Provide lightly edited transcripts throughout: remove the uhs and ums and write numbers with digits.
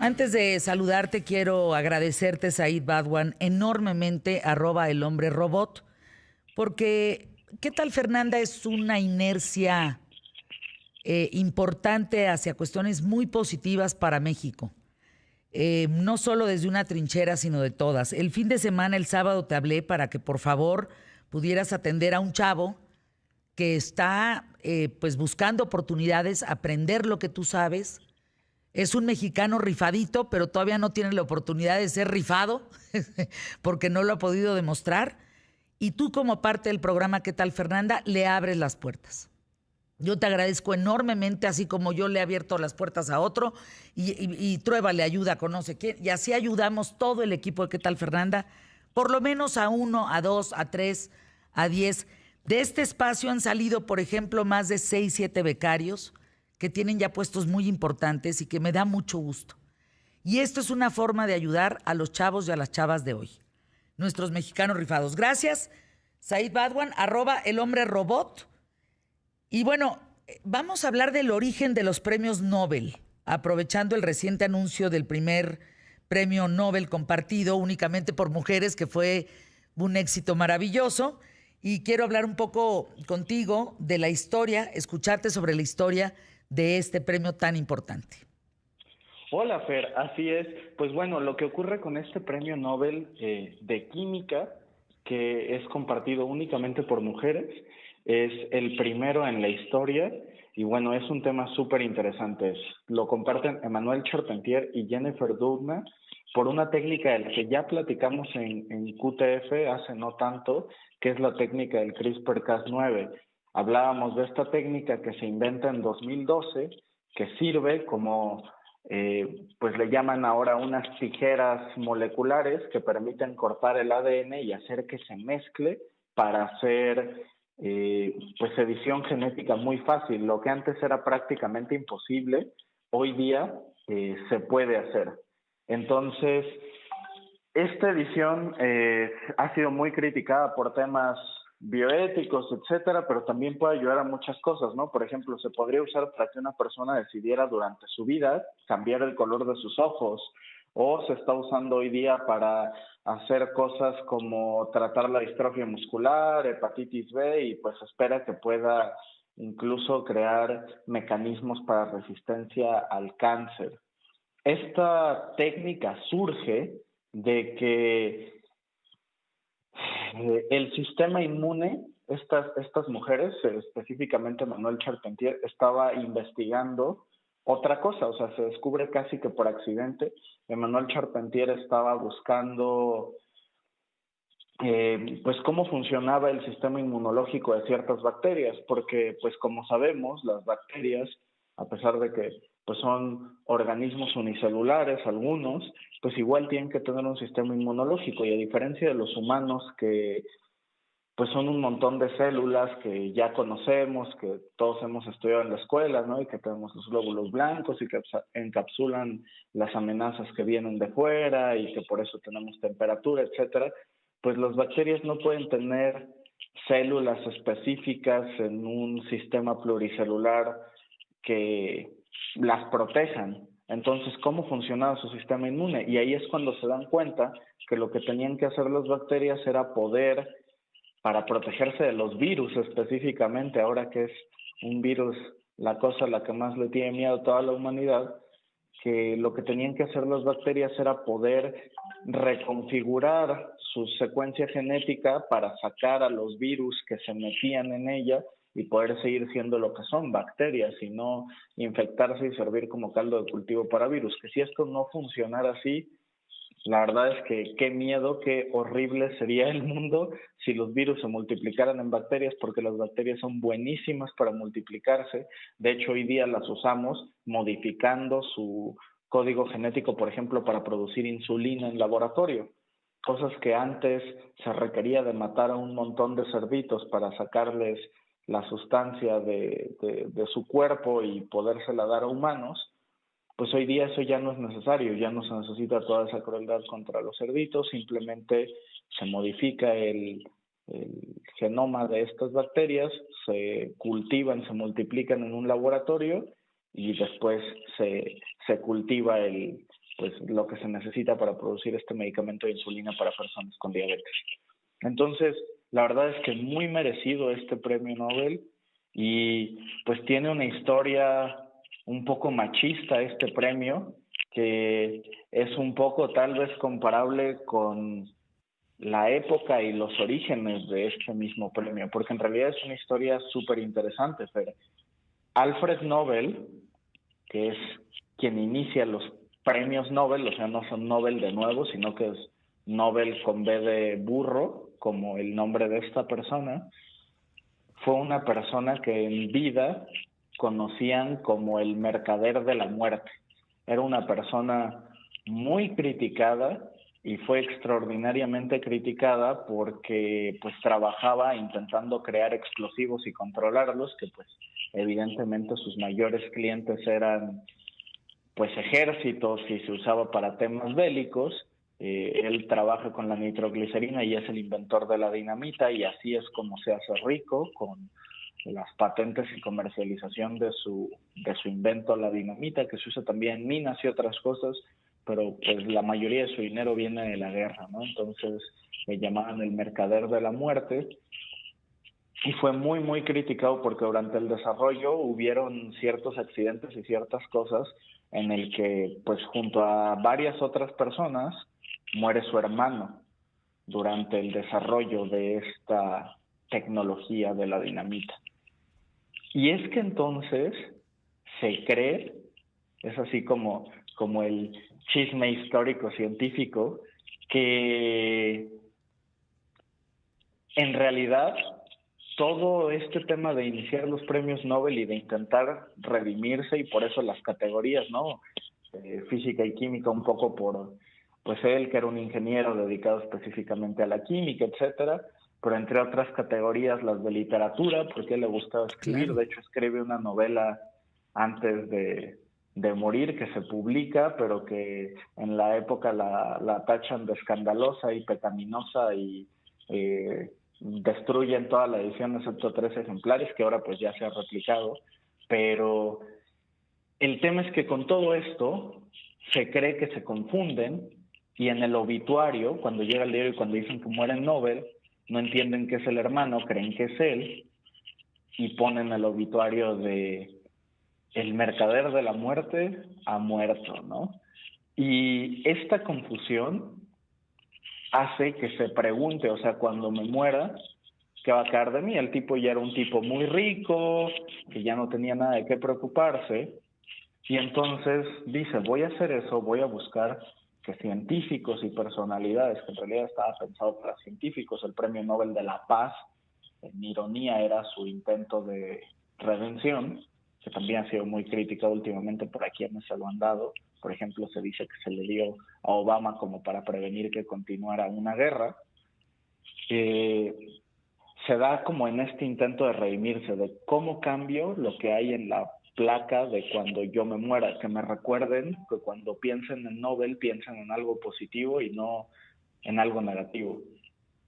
Antes de saludarte, quiero agradecerte, Said Badwan, enormemente, @el hombre robot, porque ¿qué tal, Fernanda? Es una inercia importante hacia cuestiones muy positivas para México. No solo desde una trinchera, sino de todas. El fin de semana, el sábado, te hablé para que por favor pudieras atender a un chavo que está pues buscando oportunidades, aprender lo que tú sabes. Es un mexicano rifadito, pero todavía no tiene la oportunidad de ser rifado porque no lo ha podido demostrar. Y tú, como parte del programa ¿Qué tal, Fernanda?, le abres las puertas. Yo te agradezco enormemente, así como yo le he abierto las puertas a otro y Trueba le ayuda con no sé quién. Y así ayudamos todo el equipo de ¿Qué tal, Fernanda? Por lo menos a uno, a dos, a tres, a 10. De este espacio han salido, por ejemplo, más de 6, 7 becarios que tienen ya puestos muy importantes y que me da mucho gusto. Y esto es una forma de ayudar a los chavos y a las chavas de hoy, nuestros mexicanos rifados. Gracias, Said Badwan, @el hombre robot. Y bueno, vamos a hablar del origen de los premios Nobel, aprovechando el reciente anuncio del primer premio Nobel compartido únicamente por mujeres, que fue un éxito maravilloso. Y quiero hablar un poco contigo de la historia, escucharte sobre la historia de este premio tan importante. Hola Fer, así es. Pues bueno, lo que ocurre con este premio Nobel de Química, que es compartido únicamente por mujeres, es el primero en la historia y bueno, es un tema súper interesante. Lo comparten Emmanuel Charpentier y Jennifer Doudna por una técnica de la que ya platicamos en QTF hace no tanto, que es la técnica del CRISPR-Cas9. Hablábamos de esta técnica que se inventa en 2012, que sirve como pues le llaman ahora unas tijeras moleculares que permiten cortar el ADN y hacer que se mezcle para hacer pues edición genética muy fácil. Lo que antes era prácticamente imposible, hoy día se puede hacer. Entonces, esta edición ha sido muy criticada por temas bioéticos, etcétera, pero también puede ayudar a muchas cosas, ¿no? Por ejemplo, se podría usar para que una persona decidiera durante su vida cambiar el color de sus ojos, o se está usando hoy día para hacer cosas como tratar la distrofia muscular, hepatitis B, y pues espera que pueda incluso crear mecanismos para resistencia al cáncer. Esta técnica surge de que el sistema inmune, estas mujeres, específicamente Manuel Charpentier, estaba investigando otra cosa, o sea, se descubre casi que por accidente. Emmanuel Charpentier estaba buscando pues cómo funcionaba el sistema inmunológico de ciertas bacterias, porque pues como sabemos, las bacterias, a pesar de que pues son organismos unicelulares algunos, pues igual tienen que tener un sistema inmunológico, y a diferencia de los humanos, que pues son un montón de células que ya conocemos, que todos hemos estudiado en la escuela, ¿no? Y que tenemos los glóbulos blancos y que encapsulan las amenazas que vienen de fuera y que por eso tenemos temperatura, etcétera. Pues las bacterias no pueden tener células específicas en un sistema pluricelular que las protejan. Entonces, ¿cómo funcionaba su sistema inmune? Y ahí es cuando se dan cuenta que lo que tenían que hacer las bacterias era poder, para protegerse de los virus específicamente, ahora que es un virus la cosa a la que más le tiene miedo a toda la humanidad, que lo que tenían que hacer las bacterias era poder reconfigurar su secuencia genética para sacar a los virus que se metían en ella y poder seguir siendo lo que son, bacterias, y no infectarse y servir como caldo de cultivo para virus. Que si esto no funcionara así, la verdad es que qué miedo, qué horrible sería el mundo si los virus se multiplicaran en bacterias, porque las bacterias son buenísimas para multiplicarse. De hecho, hoy día las usamos modificando su código genético, por ejemplo, para producir insulina en laboratorio. Cosas que antes se requería de matar a un montón de cerditos para sacarles la sustancia de su cuerpo y podérsela dar a humanos, pues hoy día eso ya no es necesario, ya no se necesita toda esa crueldad contra los cerditos, simplemente se modifica el genoma de estas bacterias, se cultivan, se multiplican en un laboratorio y después se cultiva pues lo que se necesita para producir este medicamento de insulina para personas con diabetes. Entonces, la verdad es que muy merecido este premio Nobel, y pues tiene una historia un poco machista este premio, que es un poco tal vez comparable con la época y los orígenes de este mismo premio, porque en realidad es una historia súper interesante, Fer. Alfred Nobel, que es quien inicia los premios Nobel, o sea, no son Nobel de nuevo, sino que es Nobel con B de burro, como el nombre de esta persona, fue una persona que en vida conocían como el mercader de la muerte. Era una persona muy criticada, y fue extraordinariamente criticada porque pues trabajaba intentando crear explosivos y controlarlos, que pues evidentemente sus mayores clientes eran pues ejércitos y se usaba para temas bélicos. Él trabaja con la nitroglicerina y es el inventor de la dinamita, y así es como se hace rico, con las patentes y comercialización de su invento, la dinamita, que se usa también en minas y otras cosas, pero pues la mayoría de su dinero viene de la guerra, ¿no? Entonces le llamaban el mercader de la muerte, y fue muy, muy criticado porque durante el desarrollo hubieron ciertos accidentes y ciertas cosas en el que, pues junto a varias otras personas, muere su hermano durante el desarrollo de esta tecnología de la dinamita. Y es que entonces se cree, es así como el chisme histórico científico, que en realidad todo este tema de iniciar los premios Nobel y de intentar redimirse, y por eso las categorías, ¿no? Física y química, un poco por, pues él que era un ingeniero dedicado específicamente a la química, etcétera, pero entre otras categorías las de literatura, porque él le gustaba escribir. Claro. De hecho escribe una novela antes de morir que se publica, pero que en la época la tachan de escandalosa y pecaminosa, y destruyen toda la edición excepto 3 ejemplares, que ahora pues ya se ha replicado. Pero el tema es que con todo esto se cree que se confunden, y en el obituario, cuando llega el diario y cuando dicen que muere Nobel, no entienden que es el hermano, creen que es él, y ponen el obituario de el mercader de la muerte ha muerto, ¿no? Y esta confusión hace que se pregunte, o sea, cuando me muera, ¿qué va a quedar de mí? El tipo ya era un tipo muy rico, que ya no tenía nada de qué preocuparse, y entonces dice, voy a hacer eso, voy a buscar que científicos y personalidades, que en realidad estaba pensado para científicos, el Premio Nobel de la Paz, en ironía era su intento de redención, que también ha sido muy criticado últimamente por a quienes se lo han dado. Por ejemplo, se dice que se le dio a Obama como para prevenir que continuara una guerra. Se da como en este intento de redimirse, de cómo cambio lo que hay en la placa de cuando yo me muera, que me recuerden que cuando piensen en Nobel piensen en algo positivo y no en algo negativo.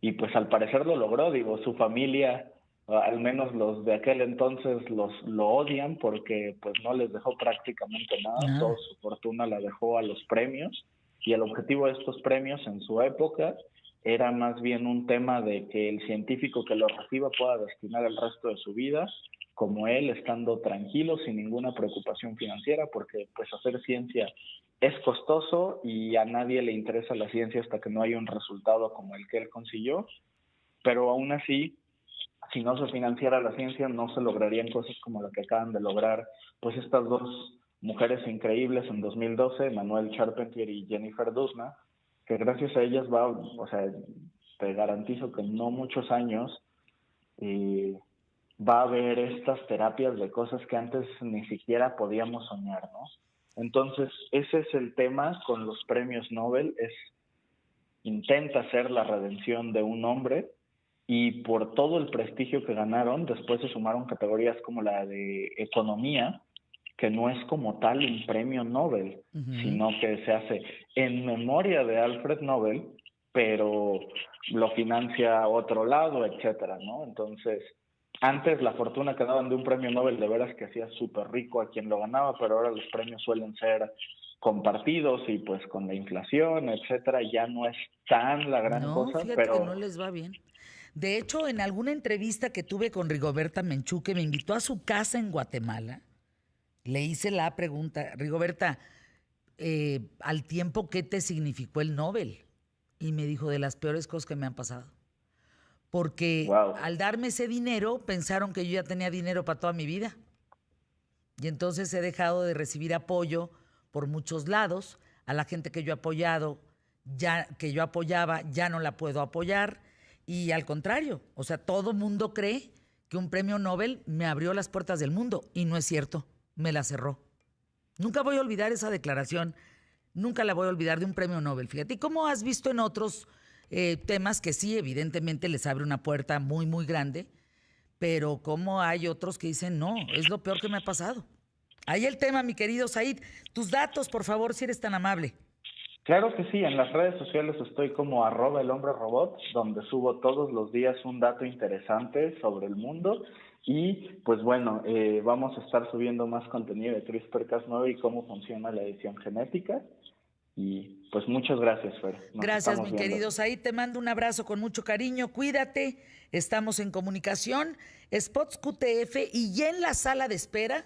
Y pues al parecer lo logró, digo, su familia, al menos los de aquel entonces, lo odian porque pues no les dejó prácticamente nada, toda Nada. su fortuna la dejó a los premios, y el objetivo de estos premios en su época era más bien un tema de que el científico que lo reciba pueda destinar el resto de su vida como él, estando tranquilo, sin ninguna preocupación financiera, porque pues hacer ciencia es costoso y a nadie le interesa la ciencia hasta que no hay un resultado como el que él consiguió. Pero aún así, si no se financiara la ciencia, no se lograrían cosas como la que acaban de lograr pues estas dos mujeres increíbles en 2012, Manuel Charpentier y Jennifer Doudna, que gracias a ellas o sea, te garantizo que en no muchos años va a haber estas terapias de cosas que antes ni siquiera podíamos soñar, ¿no? Entonces, ese es el tema con los premios Nobel, intenta ser la redención de un hombre, y por todo el prestigio que ganaron, después se sumaron categorías como la de economía, que no es como tal un premio Nobel, Ujú. sino que se hace en memoria de Alfred Nobel, pero lo financia otro lado, etcétera, ¿no? Entonces, Antes la fortuna que daban de un premio Nobel de veras que hacía súper rico a quien lo ganaba, pero ahora los premios suelen ser compartidos y pues con la inflación, etcétera, ya no es tan la gran No, cosa, fíjate que no pero les va bien. De hecho, en alguna entrevista que tuve con Rigoberta Menchú, que me invitó a su casa en Guatemala, le hice la pregunta, Rigoberta, al tiempo, ¿qué te significó el Nobel? Y me dijo, de las peores cosas que me han pasado. Porque wow. al darme ese dinero, pensaron que yo ya tenía dinero para toda mi vida. Y entonces he dejado de recibir apoyo por muchos lados. A la gente que yo he apoyado, que yo apoyaba, ya no la puedo apoyar. Y al contrario, o sea, todo mundo cree que un premio Nobel me abrió las puertas del mundo. Y no es cierto, me la cerró. Nunca voy a olvidar esa declaración, nunca la voy a olvidar de un premio Nobel. Fíjate, ¿y cómo has visto en otros temas que sí, evidentemente les abre una puerta muy, muy grande, pero cómo hay otros que dicen, no, es lo peor que me ha pasado? Ahí el tema, mi querido Said. Tus datos, por favor, si eres tan amable. Claro que sí, en las redes sociales estoy como @elhombrerobot, donde subo todos los días un dato interesante sobre el mundo y pues bueno, vamos a estar subiendo más contenido de CRISPR-Cas9 y cómo funciona la edición genética y pues muchas gracias, Fer, nos Gracias, estamos mi viendo. querido Said. Te mando un abrazo con mucho cariño. Cuídate. Estamos en comunicación. Spots QTF y ya en la sala de espera,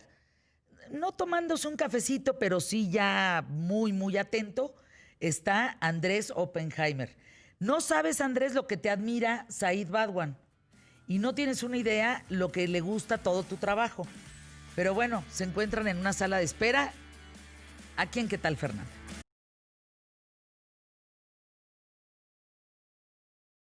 no tomándose un cafecito, pero sí ya muy, muy atento, está Andrés Oppenheimer. No sabes, Andrés, lo que te admira Said Badwan. Y no tienes una idea lo que le gusta todo tu trabajo. Pero bueno, se encuentran en una sala de espera. ¿A quién qué tal, Fernanda?